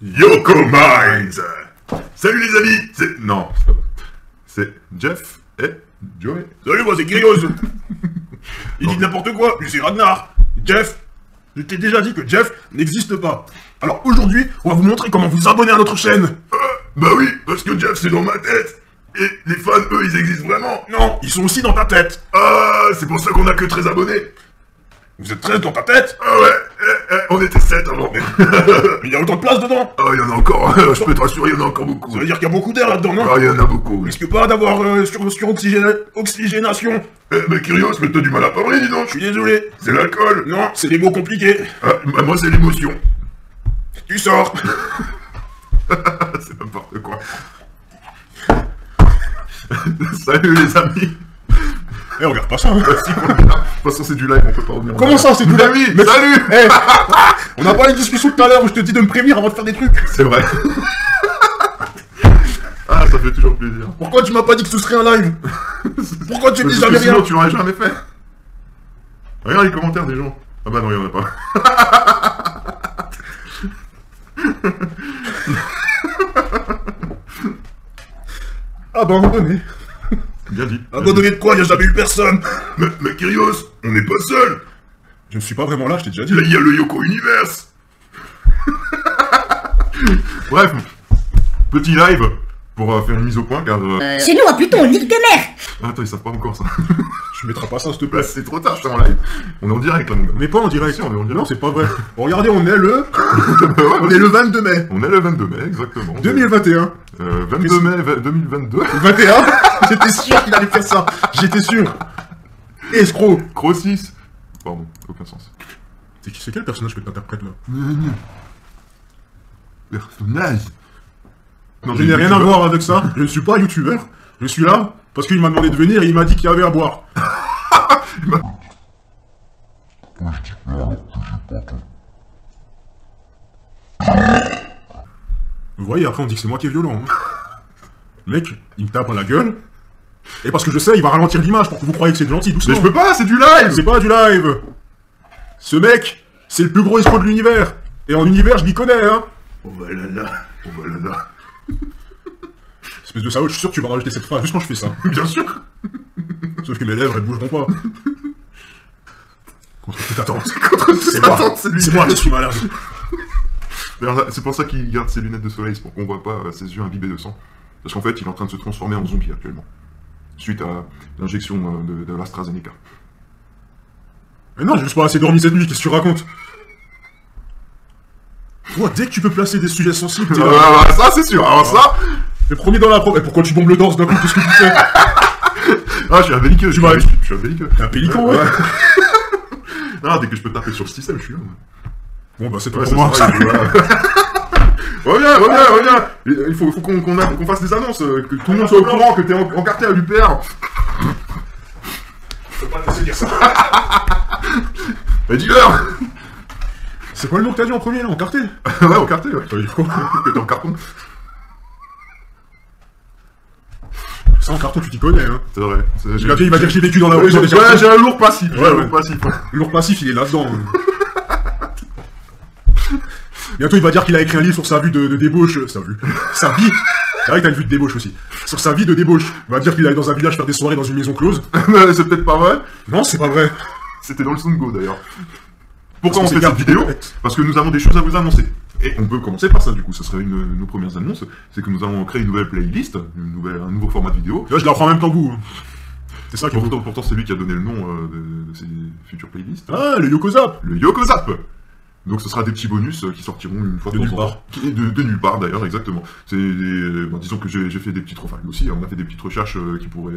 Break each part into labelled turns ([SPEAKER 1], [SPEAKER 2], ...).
[SPEAKER 1] Yoko Minds. Salut les amis. C'est... Non, c'est Jeff et Joey.
[SPEAKER 2] Salut, moi c'est Kyrios. Il dit n'importe quoi, lui c'est Ragnar. Jeff, je t'ai déjà dit que Jeff n'existe pas. Alors aujourd'hui, on va vous montrer comment vous abonner à notre chaîne.
[SPEAKER 1] Bah oui, parce que Jeff c'est dans ma tête. Et les fans, eux, ils existent vraiment.
[SPEAKER 2] Non, ils sont aussi dans ta tête.
[SPEAKER 1] Ah, c'est pour ça qu'on a que 13 abonnés.
[SPEAKER 2] Vous êtes 13 dans ta tête?
[SPEAKER 1] Ah ouais, on était 7 avant.
[SPEAKER 2] Mais il y a autant de place dedans.
[SPEAKER 1] Ah, il y en a encore, je peux te rassurer, il y en a encore beaucoup.
[SPEAKER 2] Ça veut dire qu'il y a beaucoup d'air là-dedans, non?
[SPEAKER 1] Ah, il y en a beaucoup.
[SPEAKER 2] Risque pas d'avoir oxygénation.
[SPEAKER 1] Mais Kyrios, mais t'as du mal à parler, dis donc.
[SPEAKER 2] Je suis désolé.
[SPEAKER 1] C'est l'alcool.
[SPEAKER 2] Non, c'est des mots compliqués.
[SPEAKER 1] Ah, bah moi c'est l'émotion.
[SPEAKER 2] Tu sors.
[SPEAKER 1] C'est n'importe quoi. Salut les amis.
[SPEAKER 2] Eh, regarde pas ça.
[SPEAKER 1] De toute façon c'est du live, on peut pas revenir.
[SPEAKER 2] Comment ça, c'est du
[SPEAKER 1] live?
[SPEAKER 2] Mais
[SPEAKER 1] salut.
[SPEAKER 2] Eh, on n'a pas eu une discussion tout à l'heure où je te dis de me prévenir avant de faire des trucs.
[SPEAKER 1] C'est vrai. Ah, ça fait toujours plaisir.
[SPEAKER 2] Pourquoi tu m'as pas dit que ce serait un live? Pourquoi tu me dis jamais rien?
[SPEAKER 1] Sinon tu l'aurais jamais fait. Regarde les commentaires des gens. Ah bah non, il y en a pas.
[SPEAKER 2] Abandonné.
[SPEAKER 1] Bien dit.
[SPEAKER 2] Abandonné de quoi? Y'a jamais eu personne.
[SPEAKER 1] Mais Kyrios, on n'est pas seul.
[SPEAKER 2] Je ne suis pas vraiment là, je t'ai déjà dit.
[SPEAKER 1] Là, il y a le Yoko Universe. Bref, petit live pour faire une mise au point car...
[SPEAKER 3] Chez nous, plutôt, on nique des mères.
[SPEAKER 1] Attends, ils savent pas encore ça.
[SPEAKER 2] Tu mettras pas ça, s'il te plaît.
[SPEAKER 1] Bah, c'est trop tard, je suis en live. On est en direct là, mon gars.
[SPEAKER 2] Mais pas en direct.
[SPEAKER 1] Si, on est en direct.
[SPEAKER 2] Non, c'est pas vrai. Regardez, on est le... on est le 22 mai.
[SPEAKER 1] On est le 22 mai, exactement.
[SPEAKER 2] 2021.
[SPEAKER 1] 22 mai 2022.
[SPEAKER 2] 21. J'étais sûr qu'il allait faire ça. J'étais sûr. Escroc.
[SPEAKER 1] Cro 6. Pardon, aucun sens.
[SPEAKER 2] C'est quel personnage que t'interprètes là?
[SPEAKER 1] Personnage. Non,
[SPEAKER 2] Je n'ai rien à voir avec ça. Je ne suis pas youtubeur. Je suis là parce qu'il m'a demandé de venir et il m'a dit qu'il y avait à boire. Vous voyez, après on dit que c'est moi qui est violent. Hein. Le mec, il me tape à la gueule. Et parce que je sais, il va ralentir l'image pour que vous croyez que c'est gentil, doucement.
[SPEAKER 1] Mais je peux pas, c'est du live.
[SPEAKER 2] C'est pas du live. Ce mec, c'est le plus gros escroc de l'univers. Et en univers, je m'y connais, hein.
[SPEAKER 1] Oh bah là là. Oh bah là là.
[SPEAKER 2] Espèce de salaud, je suis sûr que tu vas rajouter cette phrase juste quand je fais ça.
[SPEAKER 1] Bien sûr.
[SPEAKER 2] Sauf que mes lèvres, elles bougeront pas. Contre toute attente.
[SPEAKER 1] Contre toute attente, c'est lui.
[SPEAKER 2] C'est moi qui suis malade.
[SPEAKER 1] C'est pour ça qu'il garde ses lunettes de soleil, c'est pour qu'on voit pas ses yeux imbibés de sang. Parce qu'en fait, il est en train de se transformer en zombie actuellement. Suite à l'injection de l'AstraZeneca.
[SPEAKER 2] Mais non, j'ai juste pas assez dormi cette nuit, qu'est-ce que tu racontes? Toi, dès que tu peux placer des sujets sensibles, t'es là.
[SPEAKER 1] Ça c'est sûr, alors ça...
[SPEAKER 2] Le premier dans la pro... Mais pourquoi tu bombes le torse d'un coup? Qu'est-ce que tu fais?
[SPEAKER 1] Ah, je suis un belliqueux, je suis un belliqueux.
[SPEAKER 2] T'es un pélican, ouais.
[SPEAKER 1] Non, dès que je peux taper sur le système, je suis là.
[SPEAKER 2] Bon, bah c'est toi pour moi.
[SPEAKER 1] Reviens. Il faut qu'on fasse des annonces, que tout le monde soit au courant que t'es encarté à l'UPR.
[SPEAKER 2] Je peux pas te laisser dire ça.
[SPEAKER 1] Mais dis-leur.
[SPEAKER 2] C'est quoi le nom que t'as dit en premier, là, encarté?
[SPEAKER 1] Ouais, encarté, ouais.
[SPEAKER 2] Ça veut dire quoi?
[SPEAKER 1] Que t'es en carton.
[SPEAKER 2] Ça, en carton, tu t'y connais, hein.
[SPEAKER 1] C'est vrai.
[SPEAKER 2] Il va dire que j'ai vécu dans la rue.
[SPEAKER 1] Ouais, j'ai un lourd passif.
[SPEAKER 2] Ouais. Lourd passif, il est là-dedans. Bientôt, il va dire qu'il a écrit un livre sur sa vue de débauche. Sa vie. C'est vrai que t'as une vue de débauche aussi. Sur sa vie de débauche. Il va dire qu'il allait dans un village faire des soirées dans une maison close.
[SPEAKER 1] Mais c'est peut-être pas vrai.
[SPEAKER 2] Non, c'est pas vrai.
[SPEAKER 1] C'était dans le Sungo d'ailleurs. Pourquoi on fait
[SPEAKER 2] cette
[SPEAKER 1] cette vidéo? Parce que nous avons des choses à vous annoncer. Et on peut commencer par ça du coup, ce serait une de nos premières annonces. C'est que nous allons créer une nouvelle playlist, un nouveau format de vidéo.
[SPEAKER 2] Là, je la reprends en même temps que vous. C'est ça qui est
[SPEAKER 1] pourtant c'est lui qui a donné le nom de ces futures playlists.
[SPEAKER 2] Ah, le Yokozap.
[SPEAKER 1] Le Yokozap. Donc ce sera des petits bonus qui sortiront une fois
[SPEAKER 2] de nulle part.
[SPEAKER 1] De nulle part d'ailleurs, exactement. C'est disons que j'ai fait des petites recherches aussi, on a fait des petites recherches qui pourraient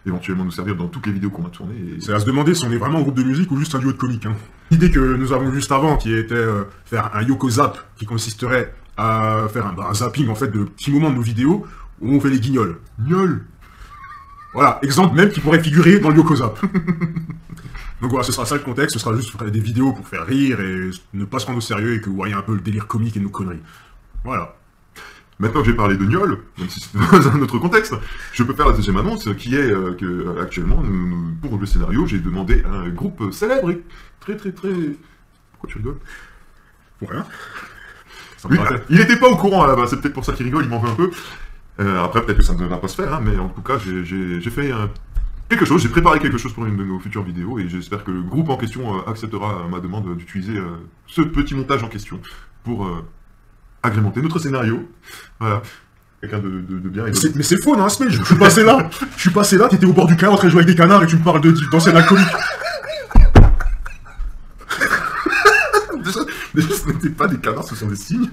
[SPEAKER 1] éventuellement nous servir dans toutes les vidéos qu'on a tournées. Et...
[SPEAKER 2] C'est à se demander si on est vraiment un groupe de musique ou juste un duo de comiques. Hein. L'idée que nous avons juste avant, qui était faire un Yokozap, qui consisterait à faire un zapping en fait de petits moments de nos vidéos où on fait les guignols.
[SPEAKER 1] Guignols.
[SPEAKER 2] Voilà, exemple même qui pourrait figurer dans le Yokozap. Donc voilà, ce sera ça le contexte, ce sera juste des vidéos pour faire rire et ne pas se prendre au sérieux et que vous voyez un peu le délire comique et nos conneries. Voilà.
[SPEAKER 1] Maintenant que j'ai parlé de Niol, même si c'est dans un autre contexte, je peux faire la deuxième annonce qui est que actuellement, pour le scénario, j'ai demandé à un groupe célèbre et très... Pourquoi tu rigoles?
[SPEAKER 2] Pour rien. Ça me rappelle.
[SPEAKER 1] Il était pas au courant à la base, c'est peut-être pour ça qu'il rigole, il m'en veut un peu. Après, peut-être que ça ne va pas se faire, hein, mais en tout cas, j'ai fait quelque chose, j'ai préparé quelque chose pour une de nos futures vidéos, et j'espère que le groupe en question acceptera ma demande d'utiliser ce petit montage en question pour agrémenter notre scénario. Voilà. Quelqu'un de bien et de...
[SPEAKER 2] Mais c'est faux, non, Asmel, je suis passé là. Je suis passé là, t'étais au bord du canal en train de jouer avec des canards et tu me parles d'ancienne alcoolique.
[SPEAKER 1] Déjà, ce n'étaient pas des canards, ce sont des cygnes.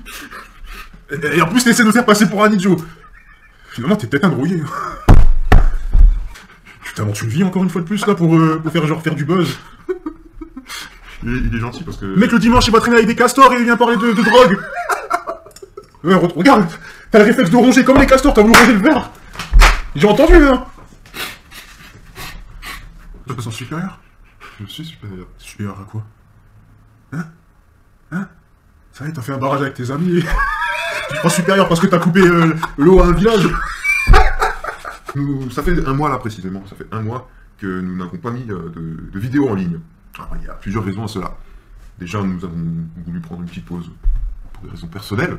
[SPEAKER 2] Et en plus, t'essaies de nous faire passer pour un idiot. Finalement, t'es peut-être un brouillé. Tu t'inventes une vie encore une fois de plus là pour faire du buzz.
[SPEAKER 1] Il est gentil parce que...
[SPEAKER 2] Mec, le dimanche, il va traîner avec des castors et il vient parler de drogue. Regarde, t'as le réflexe de ronger comme les castors, t'as voulu ronger le verre. J'ai entendu, hein. Je me sens supérieur.
[SPEAKER 1] Je suis supérieur.
[SPEAKER 2] Supérieur à quoi? Hein? Ça y est, t'as fait un barrage avec tes amis et... Tu te crois supérieur parce que t'as coupé l'eau à un village?
[SPEAKER 1] Ça fait un mois là précisément, ça fait un mois que nous n'avons pas mis de vidéo en ligne. Alors, il y a plusieurs raisons à cela. Déjà, nous avons voulu prendre une petite pause pour des raisons personnelles,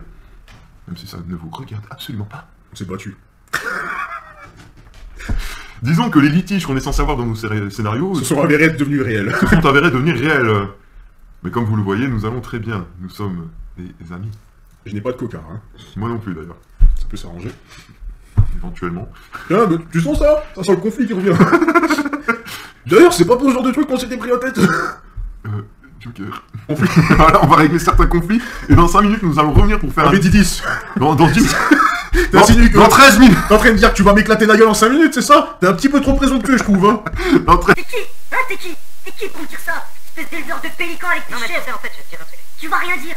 [SPEAKER 1] même si ça ne vous regarde absolument pas.
[SPEAKER 2] On s'est battu.
[SPEAKER 1] Disons que les litiges qu'on est censé avoir dans nos scénarios
[SPEAKER 2] Se sont avérés être devenus réels.
[SPEAKER 1] se sont avérés devenir réels. Mais comme vous le voyez, nous allons très bien. Nous sommes des amis.
[SPEAKER 2] Je n'ai pas de coca, hein.
[SPEAKER 1] Moi non plus d'ailleurs.
[SPEAKER 2] Ça peut s'arranger.
[SPEAKER 1] Éventuellement.
[SPEAKER 2] Tiens, mais tu sens ça? Ça sent le conflit qui revient. D'ailleurs, c'est pas pour ce genre de truc qu'on s'était pris en tête.
[SPEAKER 1] Joker. Voilà, on va régler certains conflits. Et dans 5 minutes, nous allons revenir pour faire
[SPEAKER 2] un B10.
[SPEAKER 1] Dans 10...
[SPEAKER 2] Dans
[SPEAKER 1] 13 minutes.
[SPEAKER 2] T'es en train de dire que tu vas m'éclater la gueule en 5 minutes, c'est ça? T'es un petit peu trop présomptueux, je trouve, hein.
[SPEAKER 3] T'es qui? Hein, t'es qui? T'es qui pour me dire ça? Espèce d'éleveur de pélicans avec tes chefs.
[SPEAKER 4] En fait, je vais te dire un truc.
[SPEAKER 3] Tu vas rien dire.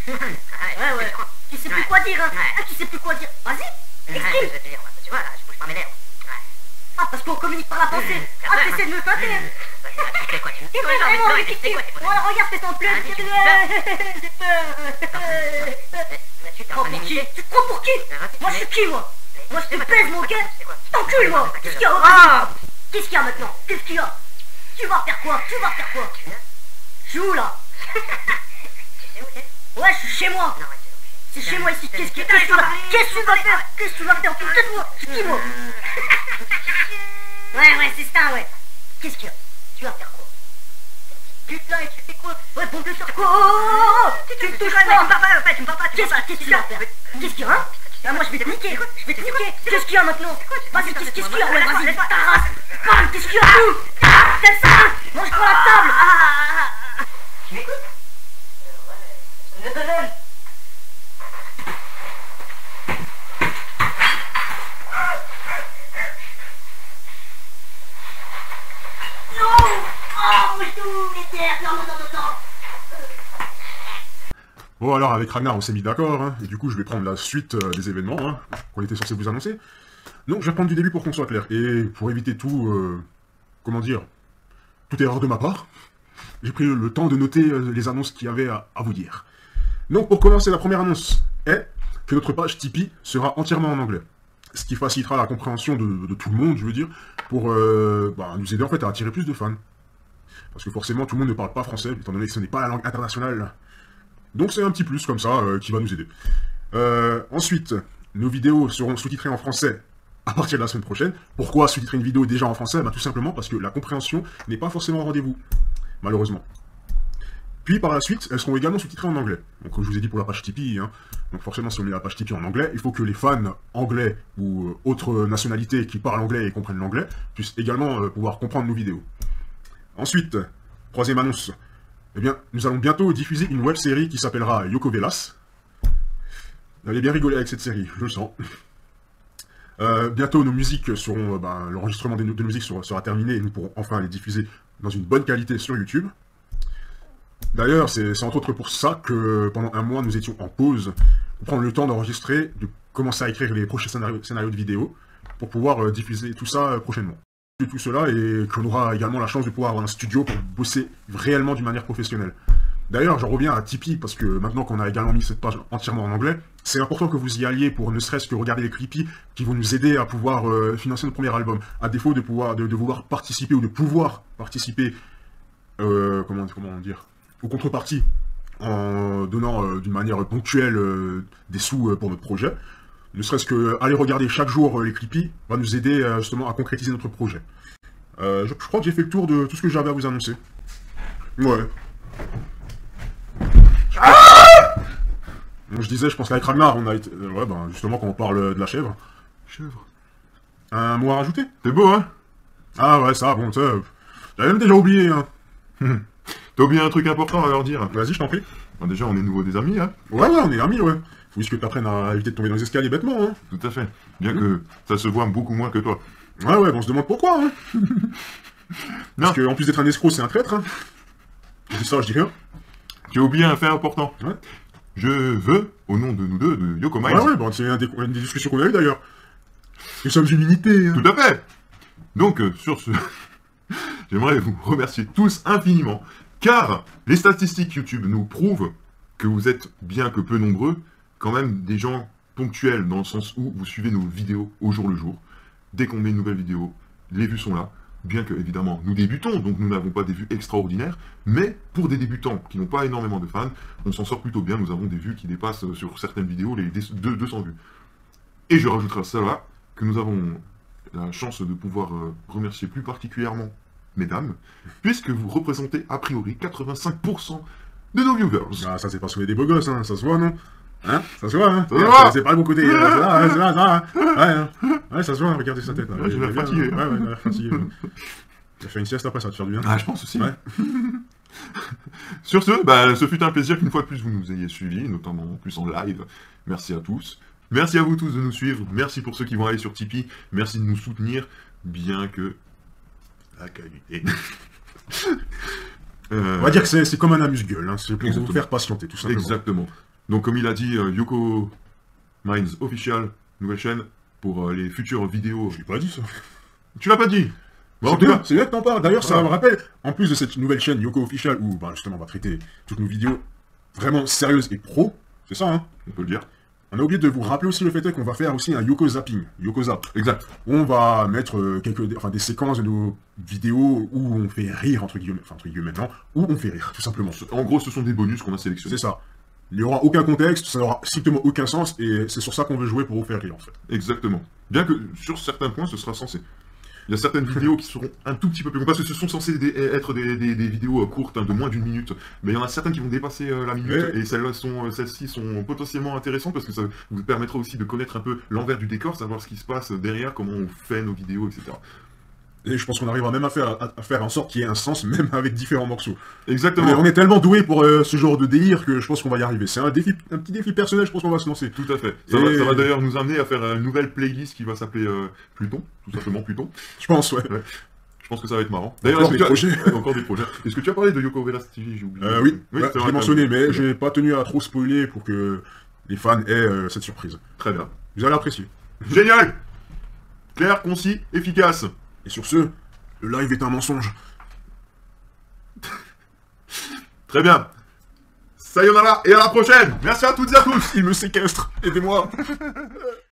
[SPEAKER 3] Ouais. Tu sais plus quoi dire, hein?
[SPEAKER 4] Ouais.
[SPEAKER 3] Ah, tu sais plus quoi dire. Vas-y,
[SPEAKER 4] Je
[SPEAKER 3] exprime.
[SPEAKER 4] vais te dire, tu vois, là, je bouge pas mes lèvres.
[SPEAKER 3] Ah, parce qu'on communique par la pensée. Ah, t'essaies de me feinter, hein?
[SPEAKER 4] C'est quoi, tu me
[SPEAKER 3] T'es vraiment
[SPEAKER 4] c'est quoi,
[SPEAKER 3] Voilà, regarde, t'es en pleine.
[SPEAKER 4] tu
[SPEAKER 3] J'ai peur.
[SPEAKER 4] Tu
[SPEAKER 3] Tu te prends pour qui? Tu te prends pour qui? Moi, je suis qui, moi? Moi, je te pèse, mon gars. Je t'encule, moi. Qu'est-ce qu'il y a?
[SPEAKER 4] Ah.
[SPEAKER 3] Qu'est-ce qu'il y a maintenant? Qu'est-ce qu'il y a? Tu vas faire quoi? Je suis où, là? Ouais, je suis chez moi. C'est chez moi ici. Qu'est-ce que tu vas faire? Qu'est-ce que tu vas faire? Qu'est-ce que tu vas faire? Tais-toi. C'est qui, moi? Ouais, c'est ça, ouais. Qu'est-ce qu'il y a? Tu vas faire quoi? Putain, et tu fais quoi? Ouais, bon, de sur quoi? Oh, tu me touches pas.
[SPEAKER 4] Tu me parles pas,
[SPEAKER 3] Qu'est-ce que tu vas faire? Qu'est-ce qu'il y a, hein? Ah, moi, je vais te niquer. Qu'est-ce qu'il y a maintenant? Vas-y, qu'est-ce qu'il y a? Ouais, vas-y, ta race. Bam, qu'est-ce qu'il y a? T'as ça? Mange pas la table. Tu m'écoutes? Ouais, je te donne. Non! Oh, mon chou, mes terres! Non!
[SPEAKER 2] Bon, alors, avec Ragnar, on s'est mis d'accord, hein. Et du coup, je vais prendre la suite des événements, hein, qu'on était censé vous annoncer. Donc, je vais reprendre du début pour qu'on soit clair. Et pour éviter tout, comment dire, toute erreur de ma part, j'ai pris le temps de noter les annonces qu'il y avait à vous dire. Donc, pour commencer, la première annonce est que notre page Tipeee sera entièrement en anglais. Ce qui facilitera la compréhension de tout le monde, je veux dire, pour nous aider en fait à attirer plus de fans. Parce que forcément, tout le monde ne parle pas français, étant donné que ce n'est pas la langue internationale. Donc c'est un petit plus comme ça qui va nous aider. Ensuite, nos vidéos seront sous-titrées en français à partir de la semaine prochaine. Pourquoi sous-titrer une vidéo déjà en français? Tout simplement parce que la compréhension n'est pas forcément au rendez-vous, malheureusement. Puis par la suite, elles seront également sous-titrées en anglais. Donc comme je vous ai dit pour la page Tipeee, hein, donc forcément si on met la page Tipeee en anglais, il faut que les fans anglais ou autres nationalités qui parlent anglais et comprennent l'anglais puissent également pouvoir comprendre nos vidéos. Ensuite, troisième annonce, eh bien, nous allons bientôt diffuser une web-série qui s'appellera Yoko Velas. Vous allez bien rigoler avec cette série, je le sens. Bientôt nos musiques seront, l'enregistrement de nos musiques sera terminé et nous pourrons enfin les diffuser dans une bonne qualité sur YouTube. D'ailleurs, c'est entre autres pour ça que pendant un mois, nous étions en pause pour prendre le temps d'enregistrer, de commencer à écrire les prochains scénarios de vidéos pour pouvoir diffuser tout ça prochainement. Tout cela et qu'on aura également la chance de pouvoir avoir un studio pour bosser réellement d'une manière professionnelle. D'ailleurs, j'en reviens à Tipeee parce que maintenant qu'on a également mis cette page entièrement en anglais, c'est important que vous y alliez pour ne serait-ce que regarder les Creepy qui vont nous aider à pouvoir financer notre premier album. À défaut de vouloir participer ou de pouvoir participer, comment dire, aux contreparties en donnant d'une manière ponctuelle des sous pour notre projet. Ne serait-ce que aller regarder chaque jour les Clippy va nous aider justement à concrétiser notre projet. Je crois que j'ai fait le tour de tout ce que j'avais à vous annoncer. Ouais. Donc, je disais, je pense qu'avec Ragnar, on a été... ouais, ben, justement, quand on parle de la chèvre.
[SPEAKER 1] Chèvre.
[SPEAKER 2] Un mot à rajouter?
[SPEAKER 1] T'es beau, hein?
[SPEAKER 2] Ah ouais, ça, bon, ça... J'avais même déjà oublié, hein.
[SPEAKER 1] T'as oublié un truc important à leur dire.
[SPEAKER 2] Vas-y, je t'en prie.
[SPEAKER 1] Bon, déjà, on est nouveau des amis, hein?
[SPEAKER 2] Ouais, on est amis, ouais. Faut juste que t'apprennes à éviter de tomber dans les escaliers bêtement, hein.
[SPEAKER 1] Tout à fait. Bien que ça se voit beaucoup moins que toi.
[SPEAKER 2] Ouais, on se demande pourquoi, hein.
[SPEAKER 1] Non.
[SPEAKER 2] Parce qu'en plus d'être un escroc, c'est un traître, hein. Je dis ça, je dis rien.
[SPEAKER 1] Tu as oublié un fait important.
[SPEAKER 2] Ouais.
[SPEAKER 1] Je veux, au nom de nous deux, de Yoko Minds...
[SPEAKER 2] Ouais, bon, c'est une des discussions qu'on a eues, d'ailleurs. Nous sommes une unité, hein.
[SPEAKER 1] Tout à fait. Donc, sur ce... J'aimerais vous remercier tous infiniment, car les statistiques YouTube nous prouvent que vous êtes, bien que peu nombreux, quand même des gens ponctuels, dans le sens où vous suivez nos vidéos au jour le jour. Dès qu'on met une nouvelle vidéo, les vues sont là. Bien que, évidemment, nous débutons, donc nous n'avons pas des vues extraordinaires, mais pour des débutants qui n'ont pas énormément de fans, on s'en sort plutôt bien, nous avons des vues qui dépassent sur certaines vidéos les 200 vues. Et je rajouterai à cela que nous avons la chance de pouvoir remercier plus particulièrement mesdames, puisque vous représentez a priori 85% de nos viewers.
[SPEAKER 2] Ah, ça, c'est parce qu'on est des beaux gosses, hein. Ça se voit, non? Hein? Ça se voit, hein?
[SPEAKER 1] Ça se voit.
[SPEAKER 2] C'est pas le bon côté. Ça, hein. Ouais, ça se voit, regardez sa tête. Là.
[SPEAKER 1] Ouais, j'ai l'air fatigué.
[SPEAKER 2] Ouais, j'ai l'air fatigué. Tu as fait une sieste après, ça va te faire du bien.
[SPEAKER 1] Ah, je pense aussi.
[SPEAKER 2] Ouais.
[SPEAKER 1] Sur ce, bah, ce fut un plaisir qu'une fois de plus vous nous ayez suivis, notamment en plus en live. Merci à tous. Merci à vous tous de nous suivre. Merci pour ceux qui vont aller sur Tipeee. Merci de nous soutenir, bien que la qualité.
[SPEAKER 2] On va dire que c'est comme un amuse-gueule, hein. C'est pour
[SPEAKER 1] Exactement.
[SPEAKER 2] vous faire patienter, tout simplement.
[SPEAKER 1] Exactement. Donc, comme il a dit, Yoko Minds Official, nouvelle chaîne, pour les futures vidéos.
[SPEAKER 2] Je l'ai pas dit, ça.
[SPEAKER 1] Tu l'as pas dit? Bon, en
[SPEAKER 2] C'est
[SPEAKER 1] tout
[SPEAKER 2] bien,
[SPEAKER 1] cas,
[SPEAKER 2] c'est bien que t'en parles. D'ailleurs, ça
[SPEAKER 1] Voilà.
[SPEAKER 2] me rappelle, en plus de cette nouvelle chaîne Yoko Official, où bah, justement on va traiter toutes nos vidéos vraiment sérieuses et pro, c'est ça, hein.
[SPEAKER 1] on peut le dire.
[SPEAKER 2] On a oublié de vous rappeler aussi le fait est qu'on va faire aussi un Yoko Zapping, Yoko Zap.
[SPEAKER 1] Exact.
[SPEAKER 2] On va mettre des séquences de nos vidéos où on fait rire, entre guillemets maintenant, où on fait rire, tout simplement.
[SPEAKER 1] En gros, ce sont des bonus qu'on a sélectionnés.
[SPEAKER 2] C'est ça. Il n'y aura aucun contexte, ça n'aura strictement aucun sens, et c'est sur ça qu'on veut jouer pour vous faire rire, en fait.
[SPEAKER 1] Exactement. Bien que sur certains points, ce sera censé. Il y a certaines vidéos qui seront un tout petit peu plus longues, parce que ce sont censées être des vidéos courtes, hein, de moins d'une minute. Mais il y en a certaines qui vont dépasser la minute,
[SPEAKER 2] Ouais.
[SPEAKER 1] et celles-ci sont potentiellement intéressantes, parce que ça vous permettra aussi de connaître un peu l'envers du décor, savoir ce qui se passe derrière, comment on fait nos vidéos, etc.
[SPEAKER 2] Et je pense qu'on arrivera même à faire en sorte qu'il y ait un sens, même avec différents morceaux.
[SPEAKER 1] Exactement.
[SPEAKER 2] Mais on est tellement doué pour ce genre de délire que je pense qu'on va y arriver. C'est un petit défi personnel, je pense qu'on va se lancer.
[SPEAKER 1] Tout à fait.
[SPEAKER 2] Et-
[SPEAKER 1] Ça va d'ailleurs nous amener à faire une nouvelle playlist qui va s'appeler Pluton, tout simplement Pluton.
[SPEAKER 2] Je pense, ouais.
[SPEAKER 1] Je pense que ça va être marrant. D'ailleurs,
[SPEAKER 2] Encore
[SPEAKER 1] est-ce que
[SPEAKER 2] des
[SPEAKER 1] tu as-
[SPEAKER 2] projets.
[SPEAKER 1] Encore des projets. Est-ce que tu as parlé de Yoko Velastili? J'ai oublié.
[SPEAKER 2] Oui,
[SPEAKER 1] c'est vrai
[SPEAKER 2] j'ai
[SPEAKER 1] que-
[SPEAKER 2] mentionné, mais j'ai pas tenu à trop spoiler pour que les fans aient cette surprise.
[SPEAKER 1] Très bien.
[SPEAKER 2] Vous allez apprécier.
[SPEAKER 1] Génial. Clair, concis, efficace.
[SPEAKER 2] Et sur ce, le live est un mensonge.
[SPEAKER 1] Très bien. Sayonara et à la prochaine. Merci à toutes et à tous.
[SPEAKER 2] Il me séquestre, aidez-moi.